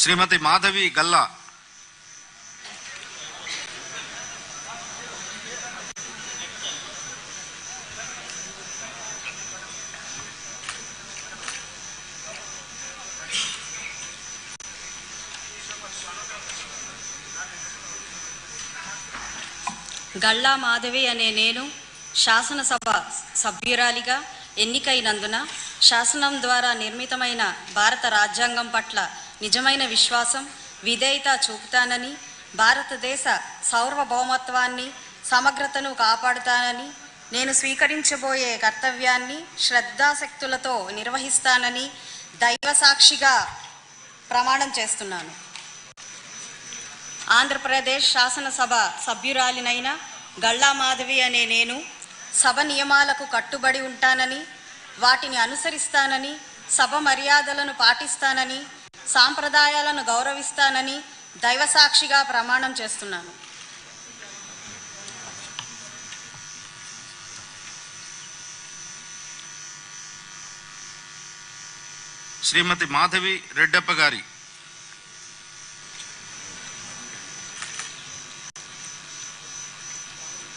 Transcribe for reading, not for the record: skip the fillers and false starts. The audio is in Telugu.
శ్రీమతి మాధవి గల్లా, గల్లా మాధవి అనే నేను శాసనసభ సభ్యురాలిగా ఎన్నికైనందున శాసనం ద్వారా నిర్మితమైన భారత రాజ్యాంగం పట్ల నిజమైన విశ్వాసం, విధేయత చూపుతానని, భారతదేశ సార్వభౌమత్వాన్ని, సమగ్రతను కాపాడుతానని, నేను స్వీకరించబోయే కర్తవ్యాన్ని శ్రద్ధాశక్తులతో నిర్వహిస్తానని దైవ సాక్షిగా ప్రమాణం చేస్తున్నాను. ఆంధ్రప్రదేశ్ శాసనసభ సభ్యురాలినైన గల్లా మాధవి అనే నేను సభ నియమాలకు కట్టుబడి ఉంటానని, వాటిని అనుసరిస్తానని, సభ మర్యాదలను పాటిస్తానని, సాంప్రదాయాలను గౌరవిస్తానని దైవ సాక్షిగా ప్రమాణం చేస్తున్నాను. శ్రీమతి మాధవి రెడ్డప్ప గారి